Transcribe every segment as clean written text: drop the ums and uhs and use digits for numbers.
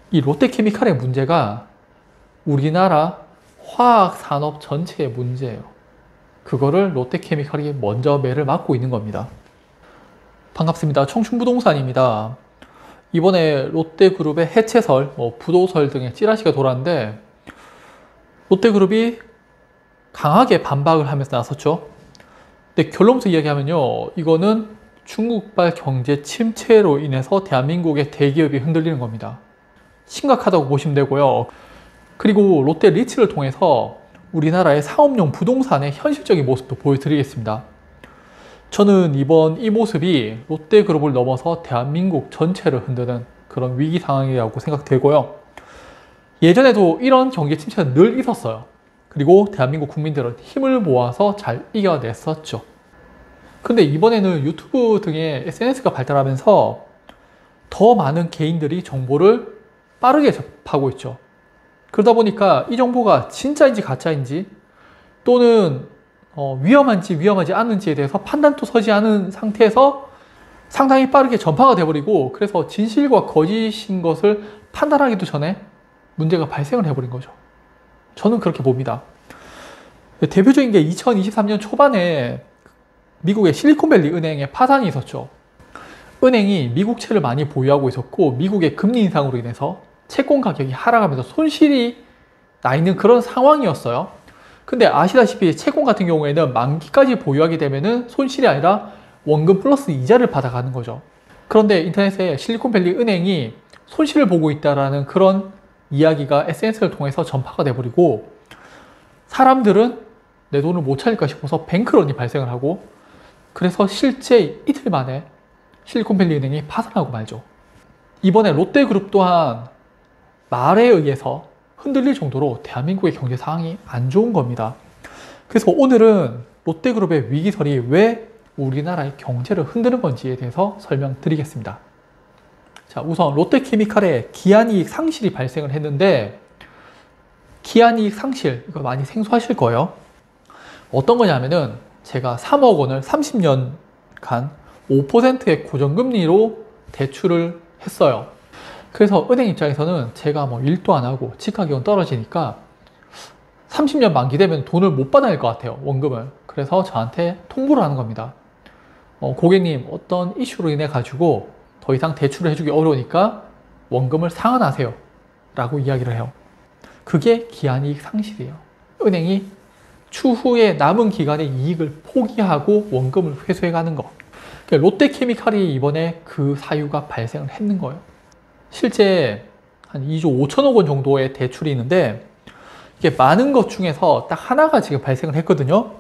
이 롯데케미칼의 문제가 우리나라 화학산업 전체의 문제예요. 그거를 롯데케미칼이 먼저 매를 맞고 있는 겁니다. 반갑습니다. 청춘부동산입니다. 이번에 롯데그룹의 해체설, 부도설 등의 찌라시가 돌았는데 롯데그룹이 강하게 반박을 하면서 나섰죠. 근데 결론부터 이야기하면요, 이거는 중국발 경제 침체로 인해서 대한민국의 대기업이 흔들리는 겁니다. 심각하다고 보시면 되고요. 그리고 롯데리츠를 통해서 우리나라의 상업용 부동산의 현실적인 모습도 보여드리겠습니다. 저는 이번 이 모습이 롯데그룹을 넘어서 대한민국 전체를 흔드는 그런 위기 상황이라고 생각되고요. 예전에도 이런 경제 침체는 늘 있었어요. 그리고 대한민국 국민들은 힘을 모아서 잘 이겨냈었죠. 근데 이번에는 유튜브 등의 SNS가 발달하면서 더 많은 개인들이 정보를 빠르게 접하고 있죠. 그러다 보니까 이 정보가 진짜인지 가짜인지 또는 위험한지 위험하지 않은지에 대해서 판단도 서지 않은 상태에서 상당히 빠르게 전파가 돼버리고, 그래서 진실과 거짓인 것을 판단하기도 전에 문제가 발생을 해버린 거죠. 저는 그렇게 봅니다. 대표적인 게 2023년 초반에 미국의 실리콘밸리 은행의 파산이 있었죠. 은행이 미국채를 많이 보유하고 있었고 미국의 금리 인상으로 인해서 채권 가격이 하락하면서 손실이 나 있는 그런 상황이었어요. 근데 아시다시피 채권 같은 경우에는 만기까지 보유하게 되면은 손실이 아니라 원금 플러스 이자를 받아가는 거죠. 그런데 인터넷에 실리콘밸리 은행이 손실을 보고 있다라는 그런 이야기가 SNS를 통해서 전파가 돼버리고 사람들은 내 돈을 못 찾을까 싶어서 뱅크런이 발생을 하고, 그래서 실제 이틀 만에 실리콘밸리 은행이 파산하고 말죠. 이번에 롯데그룹 또한 말에 의해서 흔들릴 정도로 대한민국의 경제 상황이 안 좋은 겁니다. 그래서 오늘은 롯데그룹의 위기설이 왜 우리나라의 경제를 흔드는 건지에 대해서 설명드리겠습니다. 자, 우선 롯데케미칼의 기한이익 상실이 발생을 했는데, 기한이익 상실, 이거 많이 생소하실 거예요. 어떤 거냐면은 제가 3억 원을 30년간 5%의 고정금리로 대출을 했어요. 그래서 은행 입장에서는 제가 일도 안 하고 지가격은 떨어지니까 30년 만기 되면 돈을 못 받아낼 것 같아요, 원금을. 그래서 저한테 통보를 하는 겁니다. 고객님, 어떤 이슈로 인해 가지고 더 이상 대출을 해주기 어려우니까 원금을 상환하세요 라고 이야기를 해요. 그게 기한이익 상실이에요. 은행이 추후에 남은 기간의 이익을 포기하고 원금을 회수해 가는 거. 롯데케미칼이 이번에 그 사유가 발생을 했는 거예요. 실제 한 2조 5천억 원 정도의 대출이 있는데 이게 많은 것 중에서 딱 하나가 지금 발생을 했거든요.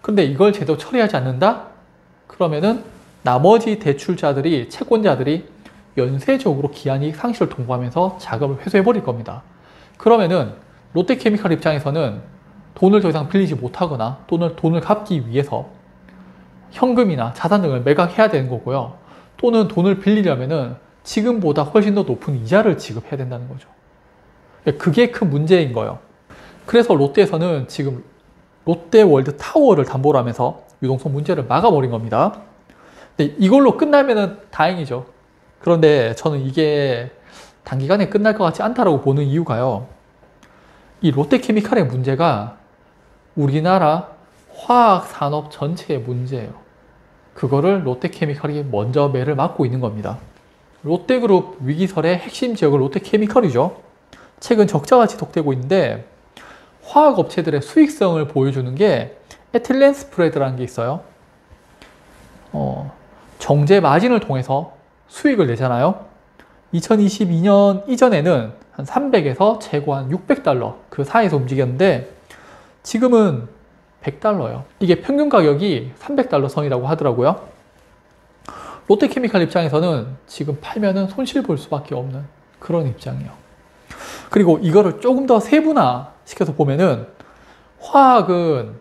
근데 이걸 제대로 처리하지 않는다? 그러면은 나머지 대출자들이, 채권자들이 연쇄적으로 기한이익 상실을 통보하면서 자금을 회수해 버릴 겁니다. 그러면은 롯데케미칼 입장에서는 돈을 더 이상 빌리지 못하거나 또는 돈을 갚기 위해서 현금이나 자산 등을 매각해야 되는 거고요. 또는 돈을 빌리려면은 지금보다 훨씬 더 높은 이자를 지급해야 된다는 거죠. 그게 큰 문제인 거예요. 그래서 롯데에서는 지금 롯데월드 타워를 담보로 하면서 유동성 문제를 막아버린 겁니다. 근데 이걸로 끝나면은 다행이죠. 그런데 저는 이게 단기간에 끝날 것 같지 않다라고 보는 이유가요, 이 롯데케미칼의 문제가 우리나라 화학산업 전체의 문제예요. 그거를 롯데케미칼이 먼저 매를 맞고 있는 겁니다. 롯데그룹 위기설의 핵심 지역은 롯데케미칼이죠. 최근 적자가 지속되고 있는데 화학업체들의 수익성을 보여주는 게 에틸렌 스프레드라는 게 있어요. 정제 마진을 통해서 수익을 내잖아요. 2022년 이전에는 한 300에서 최고 한 600달러 그 사이에서 움직였는데 지금은 100달러예요. 이게 평균 가격이 300달러 선이라고 하더라고요. 롯데케미칼 입장에서는 지금 팔면은 손실 볼 수밖에 없는 그런 입장이에요. 그리고 이거를 조금 더 세분화 시켜서 보면은 화학은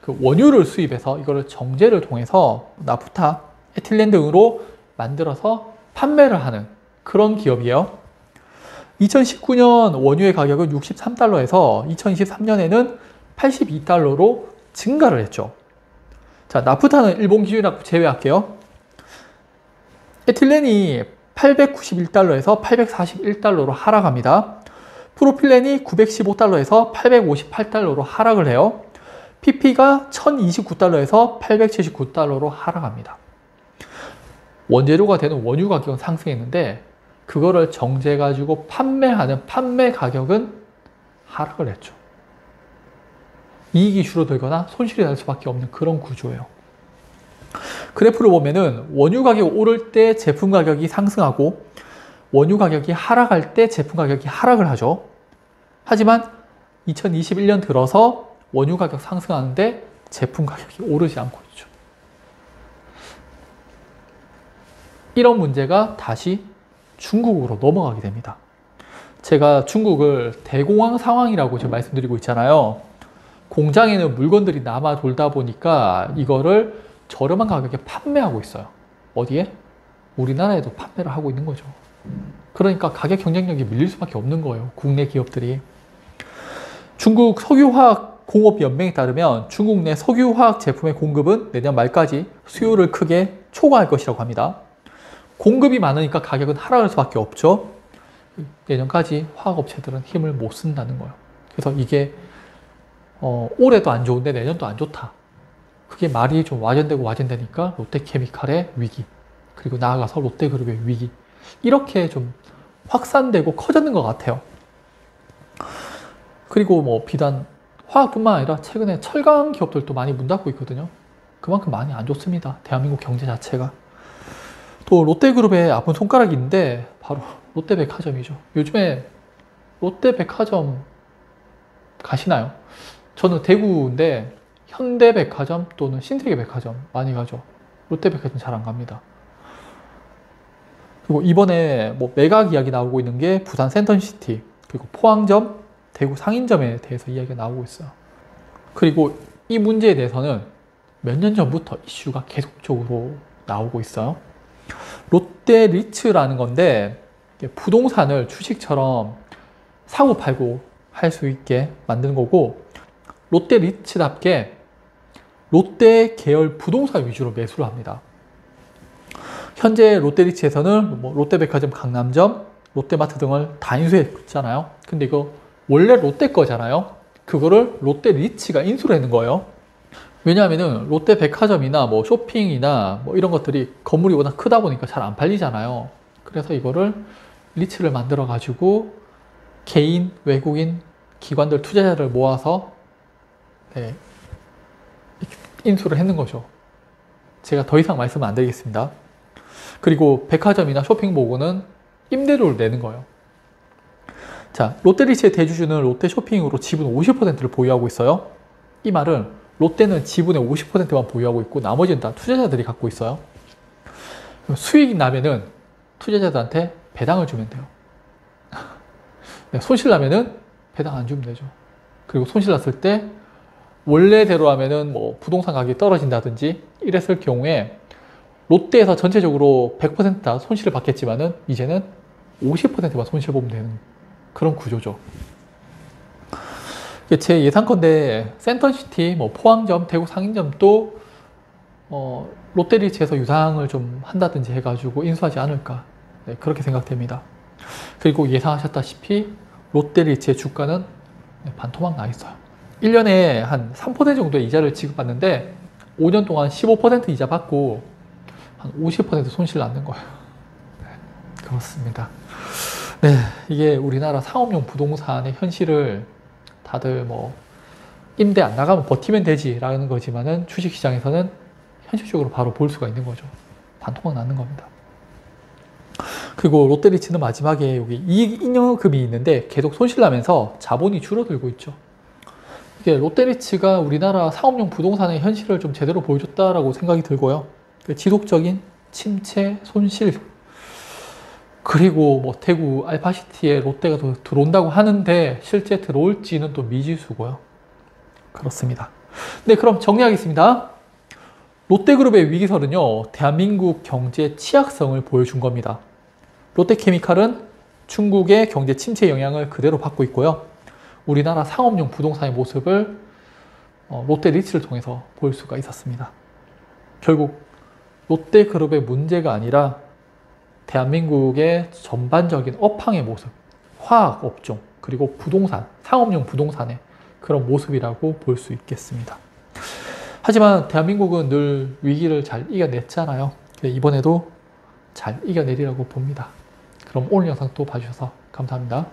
그 원유를 수입해서 이거를 정제를 통해서 나프타, 에틸렌 등으로 만들어서 판매를 하는 그런 기업이에요. 2019년 원유의 가격은 63달러에서 2023년에는 82달러로 증가를 했죠. 자, 나프타는 일본 기준이라고 제외할게요. 에틸렌이 891달러에서 841달러로 하락합니다. 프로필렌이 915달러에서 858달러로 하락을 해요. PP가 1029달러에서 879달러로 하락합니다. 원재료가 되는 원유 가격은 상승했는데 그거를 정제해가지고 판매하는 판매 가격은 하락을 했죠. 이익이 줄어들거나 손실이 날 수밖에 없는 그런 구조예요. 그래프를 보면은 원유 가격이 오를 때 제품 가격이 상승하고 원유 가격이 하락할 때 제품 가격이 하락을 하죠. 하지만 2021년 들어서 원유 가격 상승하는데 제품 가격이 오르지 않고 있죠. 이런 문제가 다시 중국으로 넘어가게 됩니다. 제가 중국을 대공황 상황이라고 지금 말씀드리고 있잖아요. 공장에는 물건들이 남아 돌다 보니까 이거를 저렴한 가격에 판매하고 있어요. 어디에? 우리나라에도 판매를 하고 있는 거죠. 그러니까 가격 경쟁력이 밀릴 수밖에 없는 거예요. 국내 기업들이. 중국 석유화학공업연맹에 따르면 중국 내 석유화학 제품의 공급은 내년 말까지 수요를 크게 초과할 것이라고 합니다. 공급이 많으니까 가격은 하락할 수밖에 없죠. 내년까지 화학업체들은 힘을 못 쓴다는 거예요. 그래서 이게 올해도 안 좋은데 내년도 안 좋다. 그게 말이 좀 와전되니까 롯데케미칼의 위기, 그리고 나아가서 롯데그룹의 위기, 이렇게 좀 확산되고 커졌는 것 같아요. 그리고 뭐 비단 화학뿐만 아니라 최근에 철강 기업들도 많이 문 닫고 있거든요. 그만큼 많이 안 좋습니다. 대한민국 경제 자체가. 또 롯데그룹의 아픈 손가락이 있는데 바로 롯데백화점이죠. 요즘에 롯데백화점 가시나요? 저는 대구인데 현대백화점 또는 신세계백화점 많이 가죠. 롯데백화점 잘 안 갑니다. 그리고 이번에 뭐 매각 이야기 나오고 있는 게 부산 센텀시티, 그리고 포항점, 대구 상인점에 대해서 이야기가 나오고 있어요. 그리고 이 문제에 대해서는 몇 년 전부터 이슈가 계속적으로 나오고 있어요. 롯데리츠라는 건데 부동산을 주식처럼 사고 팔고 할 수 있게 만드는 거고, 롯데리츠답게 롯데 계열 부동산 위주로 매수를 합니다. 현재 롯데리츠에서는 뭐 롯데백화점 강남점, 롯데마트 등을 다 인수했잖아요. 근데 이거 원래 롯데 거잖아요. 그거를 롯데리츠가 인수를 하는 거예요. 왜냐하면은 롯데백화점이나 뭐 쇼핑이나 뭐 이런 것들이 건물이 워낙 크다 보니까 잘 안 팔리잖아요. 그래서 이거를 리츠를 만들어 가지고 개인, 외국인, 기관들, 투자자를 모아서 인수를 했는 거죠. 제가 더 이상 말씀은 안 드리겠습니다. 그리고 백화점이나 쇼핑몰은 임대료를 내는 거예요. 자, 롯데리츠의 대주주는 롯데쇼핑으로 지분 50%를 보유하고 있어요. 이 말은 롯데는 지분의 50%만 보유하고 있고 나머지는 다 투자자들이 갖고 있어요. 수익이 나면은 투자자들한테 배당을 주면 돼요. 손실 나면은 배당 안 주면 되죠. 그리고 손실 났을 때 원래대로 하면은 뭐 부동산 가격이 떨어진다든지 이랬을 경우에 롯데에서 전체적으로 100% 손실을 받겠지만은 이제는 50%만 손실 보면 되는 그런 구조죠. 제 예상컨대 센텀시티, 뭐 포항점, 대구 상인점도 롯데리츠에서 유상을 좀 한다든지 해가지고 인수하지 않을까, 그렇게 생각됩니다. 그리고 예상하셨다시피 롯데리츠의 주가는 반토막 나 있어요. 1년에 한 3% 정도의 이자를 지급받는데 5년 동안 15% 이자 받고 한 50% 손실 났는 거예요. 그렇습니다. 네, 이게 우리나라 상업용 부동산의 현실을 다들 뭐 임대 안 나가면 버티면 되지라는 거지만은 주식시장에서는 현실적으로 바로 볼 수가 있는 거죠. 반토막 나는 겁니다. 그리고 롯데리츠는 마지막에 여기 이익잉여금이 있는데 계속 손실 나면서 자본이 줄어들고 있죠. 이게 롯데리츠가 우리나라 상업용 부동산의 현실을 좀 제대로 보여줬다라고 생각이 들고요. 지속적인 침체, 손실, 그리고 뭐 대구 알파시티에 롯데가 들어온다고 하는데 실제 들어올지는 또 미지수고요. 그렇습니다. 네, 그럼 정리하겠습니다. 롯데그룹의 위기설은요, 대한민국 경제 취약성을 보여준 겁니다. 롯데케미칼은 중국의 경제 침체 영향을 그대로 받고 있고요. 우리나라 상업용 부동산의 모습을 롯데리츠를 통해서 볼 수가 있었습니다. 결국 롯데그룹의 문제가 아니라 대한민국의 전반적인 업황의 모습, 화학 업종, 그리고 부동산, 상업용 부동산의 그런 모습이라고 볼 수 있겠습니다. 하지만 대한민국은 늘 위기를 잘 이겨냈잖아요. 이번에도 잘 이겨내리라고 봅니다. 그럼 오늘 영상 또 봐주셔서 감사합니다.